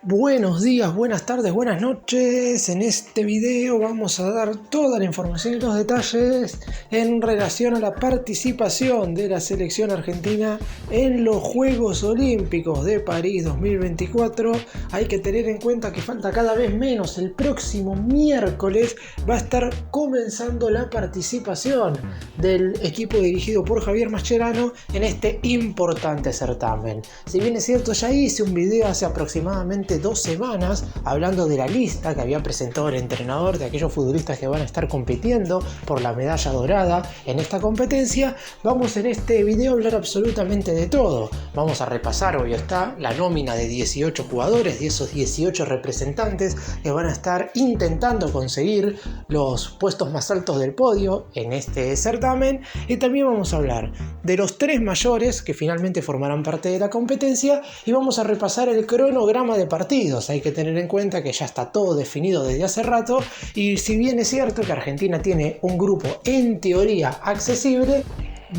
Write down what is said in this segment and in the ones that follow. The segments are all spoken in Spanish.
Buenos días, buenas tardes, buenas noches. En este video vamos a dar toda la información y los detalles en relación a la participación de la selección argentina en los Juegos Olímpicos de París 2024. Hay que tener en cuenta que falta cada vez menos. El próximo miércoles va a estar comenzando la participación del equipo dirigido por Javier Mascherano en este importante certamen. Si bien es cierto, ya hice un video hace aproximadamente 2 semanas hablando de la lista que había presentado el entrenador de aquellos futbolistas que van a estar compitiendo por la medalla dorada en esta competencia. Vamos en este video a hablar absolutamente de todo. Vamos a repasar, obvio está, la nómina de 18 jugadores, de esos 18 representantes que van a estar intentando conseguir los puestos más altos del podio en este certamen, y también vamos a hablar de los 3 mayores que finalmente formarán parte de la competencia, y vamos a repasar el cronograma de partidos. Hay que tener en cuenta que ya está todo definido desde hace rato, y si bien es cierto que Argentina tiene un grupo en teoría accesible,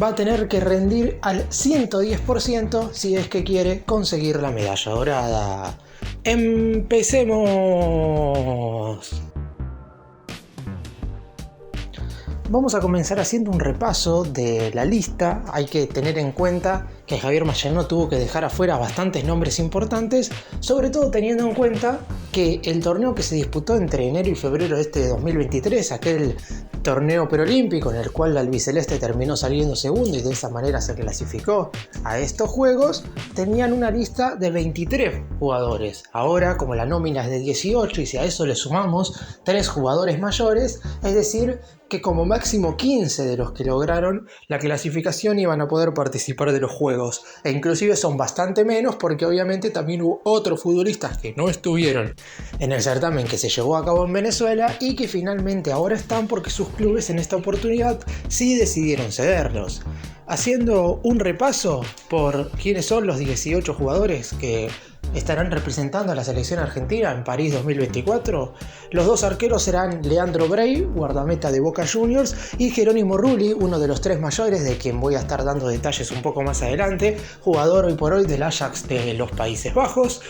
va a tener que rendir al 110% si es que quiere conseguir la medalla dorada. ¡Empecemos! Vamos a comenzar haciendo un repaso de la lista. Hay que tener en cuenta que Javier Mascherano tuvo que dejar afuera bastantes nombres importantes, sobre todo teniendo en cuenta que el torneo que se disputó entre enero y febrero de este 2023, aquel torneo preolímpico en el cual la albiceleste terminó saliendo segundo y de esa manera se clasificó a estos juegos, tenían una lista de 23 jugadores. Ahora, como la nómina es de 18 y si a eso le sumamos 3 jugadores mayores, es decir, que como máximo 15 de los que lograron la clasificación iban a poder participar de los juegos, e inclusive son bastante menos porque obviamente también hubo otros futbolistas que no estuvieron en el certamen que se llevó a cabo en Venezuela y que finalmente ahora están porque sus clubes en esta oportunidad sí decidieron cederlos. Haciendo un repaso por quiénes son los 18 jugadores que estarán representando a la selección argentina en París 2024. Los 2 arqueros serán Leandro Bray, guardameta de Boca Juniors, y Jerónimo Rulli, uno de los 3 mayores de quien voy a estar dando detalles un poco más adelante, jugador hoy por hoy del Ajax de los Países Bajos.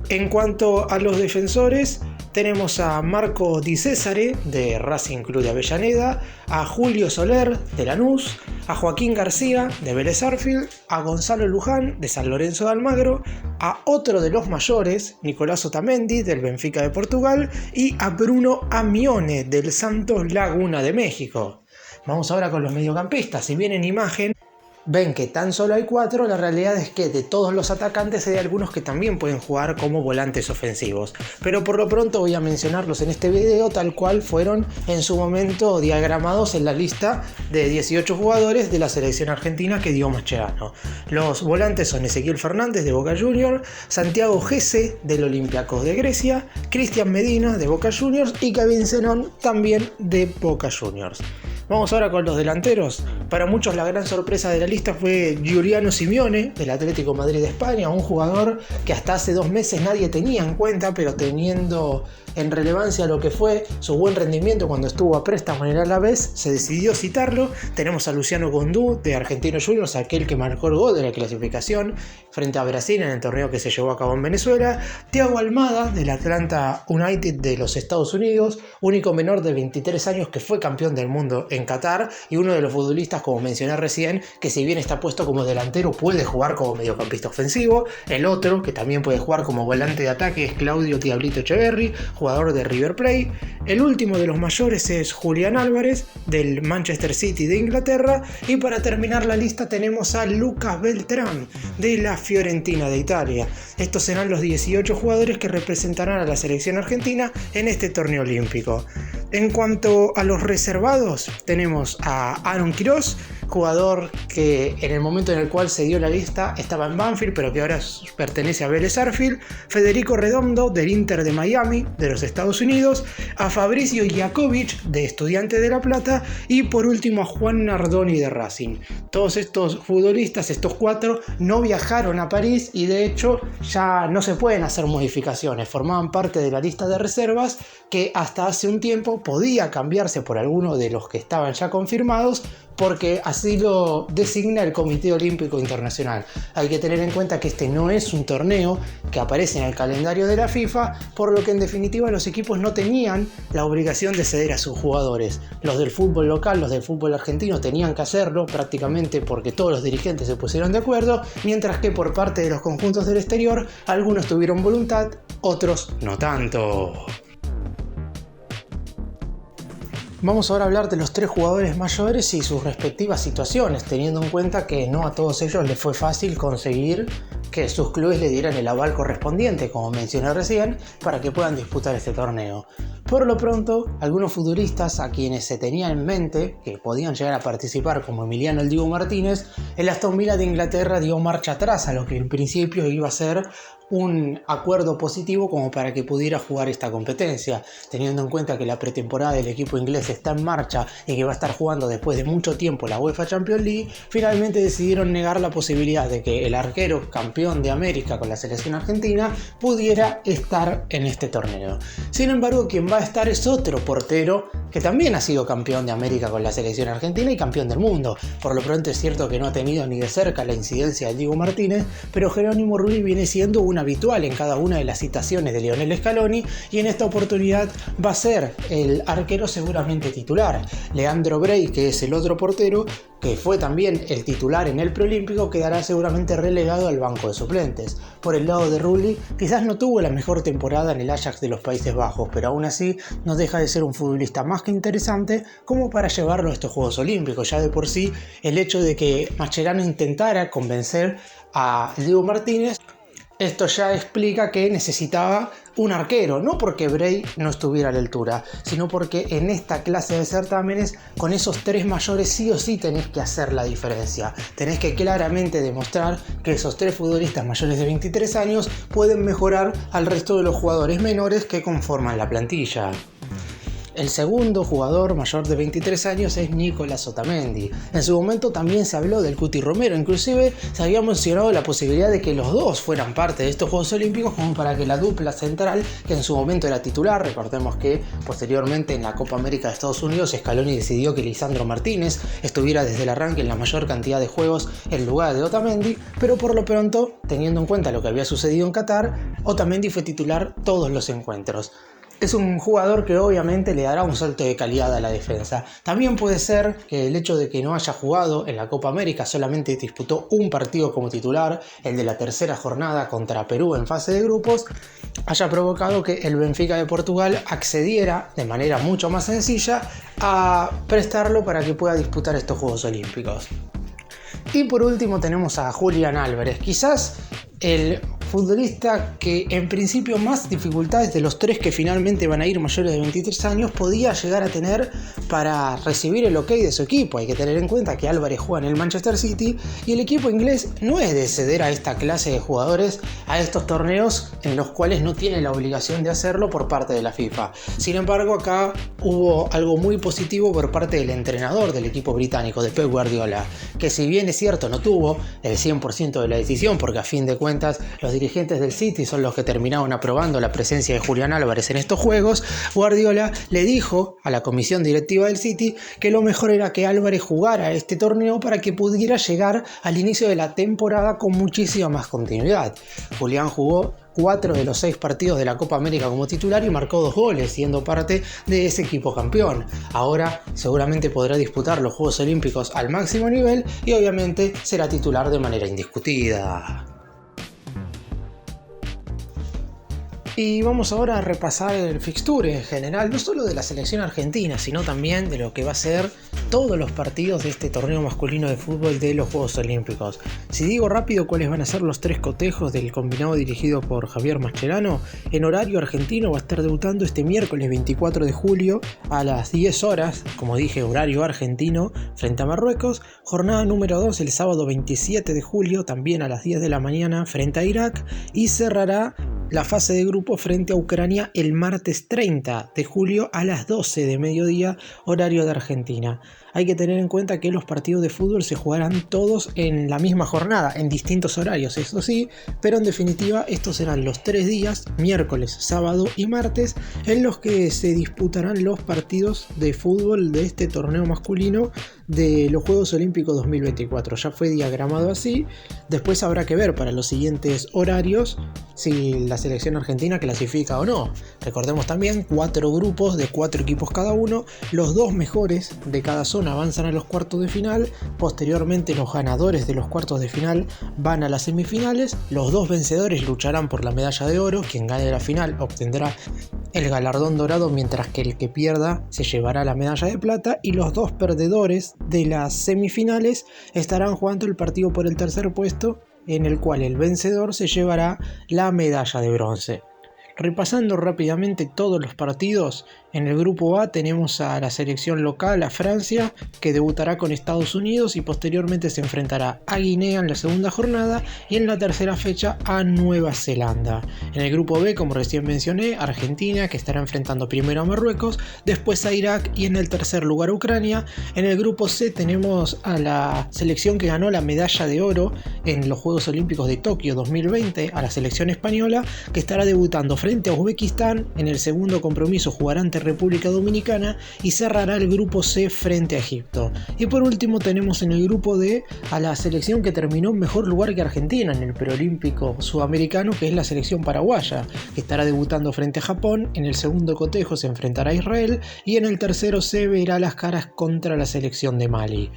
En cuanto a los defensores, tenemos a Marco Di Cesare de Racing Club de Avellaneda, a Julio Soler de Lanús, a Joaquín García de Vélez Sarsfield, a Gonzalo Luján de San Lorenzo de Almagro, a otro de los mayores, Nicolás Otamendi del Benfica de Portugal, y a Bruno Amione del Santos Laguna de México. Vamos ahora con los mediocampistas. Si bien en imagen ven que tan solo hay 4, la realidad es que de todos los atacantes hay algunos que también pueden jugar como volantes ofensivos. Pero por lo pronto voy a mencionarlos en este video tal cual fueron en su momento diagramados en la lista de 18 jugadores de la selección argentina que dio Mascherano. Los volantes son Ezequiel Fernández de Boca Juniors, Santiago Gese del Olympiacos de Grecia, Cristian Medina de Boca Juniors y Kevin Zenón también de Boca Juniors. Vamos ahora con los delanteros. Para muchos la gran sorpresa de la lista fue Giuliano Simeone del Atlético Madrid de España, un jugador que hasta hace 2 meses nadie tenía en cuenta, pero teniendo en relevancia lo que fue su buen rendimiento cuando estuvo a préstamo en el Alavés, se decidió citarlo. Tenemos a Luciano Gondú de Argentinos Juniors, aquel que marcó el gol de la clasificación frente a Brasil en el torneo que se llevó a cabo en Venezuela. Thiago Almada del Atlanta United de los Estados Unidos, único menor de 23 años que fue campeón del mundo en Qatar y uno de los futbolistas, como mencioné recién, que si bien está puesto como delantero puede jugar como mediocampista ofensivo. El otro que también puede jugar como volante de ataque es Claudio Diablito Echeverri, jugador de River Plate. El último de los mayores es Julián Álvarez del Manchester City de Inglaterra, y para terminar la lista tenemos a Lucas Beltrán de la Fiorentina de Italia. Estos serán los 18 jugadores que representarán a la selección argentina en este torneo olímpico. En cuanto a los reservados, tenemos a Aaron Quirós, jugador que en el momento en el cual se dio la lista estaba en Banfield, pero que ahora pertenece a Vélez Sarsfield, Federico Redondo del Inter de Miami de los Estados Unidos, a Fabricio Iakovic de Estudiantes de La Plata y por último a Juan Nardoni de Racing. Todos estos futbolistas, estos 4, no viajaron a París y de hecho ya no se pueden hacer modificaciones, formaban parte de la lista de reservas que hasta hace un tiempo podía cambiarse por alguno de los que estaban ya confirmados, porque así lo designa el Comité Olímpico Internacional. Hay que tener en cuenta que este no es un torneo que aparece en el calendario de la FIFA, por lo que en definitiva los equipos no tenían la obligación de ceder a sus jugadores. Los del fútbol local, los del fútbol argentino tenían que hacerlo prácticamente porque todos los dirigentes se pusieron de acuerdo, mientras que por parte de los conjuntos del exterior algunos tuvieron voluntad, otros no tanto. Vamos ahora a hablar de los 3 jugadores mayores y sus respectivas situaciones, teniendo en cuenta que no a todos ellos les fue fácil conseguir que sus clubes le dieran el aval correspondiente, como mencioné recién, para que puedan disputar este torneo. Por lo pronto, algunos futbolistas a quienes se tenía en mente que podían llegar a participar, como Emiliano "El Dibu" Martínez, el Aston Villa de Inglaterra dio marcha atrás a lo que en principio iba a ser un acuerdo positivo como para que pudiera jugar esta competencia, teniendo en cuenta que la pretemporada del equipo inglés está en marcha y que va a estar jugando después de mucho tiempo la UEFA Champions League. Finalmente decidieron negar la posibilidad de que el arquero campeón de América con la selección argentina pudiera estar en este torneo. Sin embargo, quien va a estar es otro portero que también ha sido campeón de América con la selección argentina y campeón del mundo. Por lo pronto es cierto que no ha tenido ni de cerca la incidencia del Dibu Martínez, pero Jerónimo Rulli viene siendo un habitual en cada una de las citaciones de Lionel Scaloni, y en esta oportunidad va a ser el arquero seguramente titular. Leandro Bray, que es el otro portero que fue también el titular en el preolímpico, quedará seguramente relegado al banco de suplentes. Por el lado de Rulli, quizás no tuvo la mejor temporada en el Ajax de los Países Bajos, pero aún así no deja de ser un futbolista más que interesante como para llevarlo a estos Juegos Olímpicos. Ya de por sí, el hecho de que Mascherano intentara convencer a Dibu Martínez, esto ya explica que necesitaba un arquero, no porque Bray no estuviera a la altura, sino porque en esta clase de certámenes, con esos 3 mayores sí o sí tenés que hacer la diferencia. Tenés que claramente demostrar que esos 3 futbolistas mayores de 23 años pueden mejorar al resto de los jugadores menores que conforman la plantilla. El segundo jugador mayor de 23 años es Nicolás Otamendi. En su momento también se habló del Cuti Romero, inclusive se había mencionado la posibilidad de que los dos fueran parte de estos Juegos Olímpicos, como para que la dupla central, que en su momento era titular, recordemos que posteriormente en la Copa América de Estados Unidos Scaloni decidió que Lisandro Martínez estuviera desde el arranque en la mayor cantidad de juegos en lugar de Otamendi, pero por lo pronto, teniendo en cuenta lo que había sucedido en Qatar, Otamendi fue titular todos los encuentros. Es un jugador que obviamente le dará un salto de calidad a la defensa. También puede ser que el hecho de que no haya jugado en la Copa América, solamente disputó un partido como titular, el de la tercera jornada contra Perú en fase de grupos, haya provocado que el Benfica de Portugal accediera de manera mucho más sencilla a prestarlo para que pueda disputar estos Juegos Olímpicos. Y por último tenemos a Julián Álvarez, quizás el futbolista que en principio más dificultades de los 3 que finalmente van a ir mayores de 23 años podía llegar a tener para recibir el ok de su equipo. Hay que tener en cuenta que Álvarez juega en el Manchester City y el equipo inglés no es de ceder a esta clase de jugadores a estos torneos en los cuales no tiene la obligación de hacerlo por parte de la FIFA. Sin embargo, acá hubo algo muy positivo por parte del entrenador del equipo británico, de Pep Guardiola, que si bien es cierto no tuvo el 100% de la decisión, porque a fin de cuentas los dirigentes del City son los que terminaron aprobando la presencia de Julián Álvarez en estos juegos, Guardiola le dijo a la comisión directiva del City que lo mejor era que Álvarez jugara este torneo para que pudiera llegar al inicio de la temporada con muchísima más continuidad. Julián jugó 4 de los 6 partidos de la Copa América como titular y marcó 2 goles, siendo parte de ese equipo campeón. Ahora seguramente podrá disputar los Juegos Olímpicos al máximo nivel y obviamente será titular de manera indiscutida. Y vamos ahora a repasar el fixture en general, no solo de la selección argentina, sino también de lo que va a ser todos los partidos de este torneo masculino de fútbol de los Juegos Olímpicos. Si digo rápido cuáles van a ser los 3 cotejos del combinado dirigido por Javier Mascherano, en horario argentino va a estar debutando este miércoles 24 de julio a las 10 horas, como dije, horario argentino, frente a Marruecos. Jornada número 2 el sábado 27 de julio, también a las 10 de la mañana, frente a Irak, y cerrará la fase de grupo frente a Ucrania el martes 30 de julio a las 12 de mediodía, horario de Argentina. Hay que tener en cuenta que los partidos de fútbol se jugarán todos en la misma jornada, en distintos horarios, eso sí, pero en definitiva estos serán los 3 días, miércoles, sábado y martes, en los que se disputarán los partidos de fútbol de este torneo masculino de los Juegos Olímpicos 2024. Ya fue diagramado así. Después habrá que ver para los siguientes horarios si la selección argentina clasifica o no. Recordemos también 4 grupos de 4 equipos cada uno. Los 2 mejores de cada zona avanzan a los cuartos de final. Posteriormente los ganadores de los cuartos de final van a las semifinales. Los 2 vencedores lucharán por la medalla de oro. Quien gane la final obtendrá el galardón dorado, mientras que el que pierda se llevará la medalla de plata, y los 2 perdedores de las semifinales estarán jugando el partido por el tercer puesto, en el cual el vencedor se llevará la medalla de bronce. Repasando rápidamente todos los partidos, en el grupo A tenemos a la selección local, a Francia, que debutará con Estados Unidos y posteriormente se enfrentará a Guinea en la segunda jornada y en la tercera fecha a Nueva Zelanda. En el grupo B, como recién mencioné, Argentina, que estará enfrentando primero a Marruecos, después a Irak y en el tercer lugar a Ucrania. En el grupo C tenemos a la selección que ganó la medalla de oro en los Juegos Olímpicos de Tokio 2020, a la selección española, que estará debutando frente a Uzbekistán. En el segundo compromiso jugará ante República Dominicana y cerrará el grupo C frente a Egipto. Y por último tenemos en el grupo D a la selección que terminó en mejor lugar que Argentina en el preolímpico sudamericano, que es la selección paraguaya, que estará debutando frente a Japón. En el segundo cotejo se enfrentará a Israel y en el tercero se verá las caras contra la selección de Mali.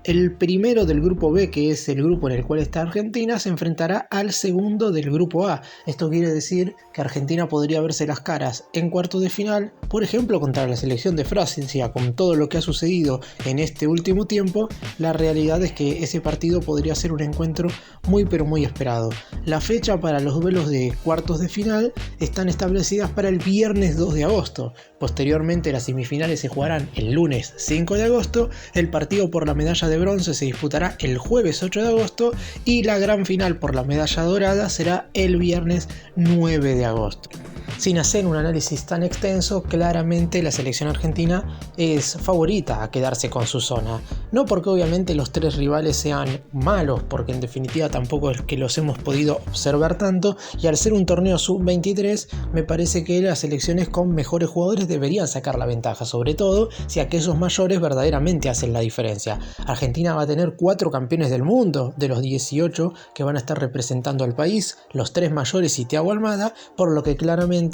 El primero del grupo B, que es el grupo en el cual está Argentina, se enfrentará al segundo del grupo A. Esto quiere decir que Argentina podría verse las caras en cuartos de final, por ejemplo contra la selección de Francia. Con todo lo que ha sucedido en este último tiempo, la realidad es que ese partido podría ser un encuentro muy pero muy esperado. La fecha para los duelos de cuartos de final están establecidas para el viernes 2 de agosto. Posteriormente las semifinales se jugarán el lunes 5 de agosto, el partido por la medalla de bronce se disputará el jueves 8 de agosto y la gran final por la medalla dorada será el viernes 9 de agosto. Sin hacer un análisis tan extenso, claramente la selección argentina es favorita a quedarse con su zona. No porque obviamente los 3 rivales sean malos, porque en definitiva tampoco es que los hemos podido observar tanto, y al ser un torneo sub-23 me parece que las selecciones con mejores jugadores deberían sacar la ventaja, sobre todo si aquellos mayores verdaderamente hacen la diferencia. Argentina va a tener 4 campeones del mundo de los 18 que van a estar representando al país, los 3 mayores y Thiago Almada, por lo que claramente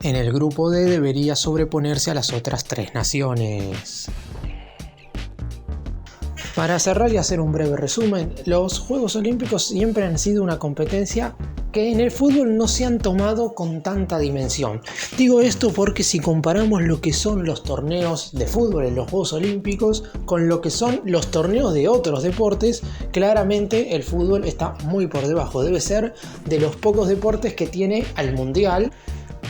en el grupo D debería sobreponerse a las otras 3 naciones. Para cerrar y hacer un breve resumen, los Juegos Olímpicos siempre han sido una competencia que en el fútbol no se han tomado con tanta dimensión. Digo esto porque si comparamos lo que son los torneos de fútbol en los Juegos Olímpicos con lo que son los torneos de otros deportes, claramente el fútbol está muy por debajo. Debe ser de los pocos deportes que tiene al mundial,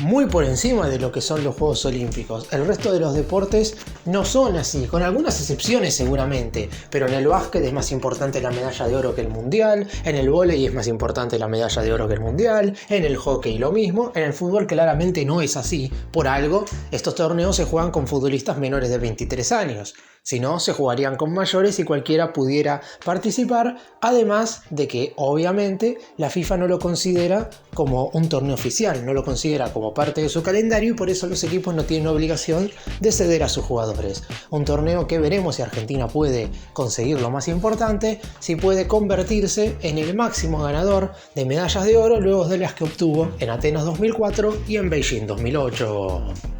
muy por encima de lo que son los Juegos Olímpicos. El resto de los deportes no son así, con algunas excepciones seguramente, pero en el básquet es más importante la medalla de oro que el mundial, en el vóley es más importante la medalla de oro que el mundial, en el hockey lo mismo, en el fútbol claramente no es así. Por algo, estos torneos se juegan con futbolistas menores de 23 años. Si no, se jugarían con mayores y cualquiera pudiera participar, además de que obviamente la FIFA no lo considera como un torneo oficial, no lo considera como parte de su calendario y por eso los equipos no tienen obligación de ceder a sus jugadores. Un torneo que veremos si Argentina puede conseguir lo más importante, si puede convertirse en el máximo ganador de medallas de oro luego de las que obtuvo en Atenas 2004 y en Beijing 2008.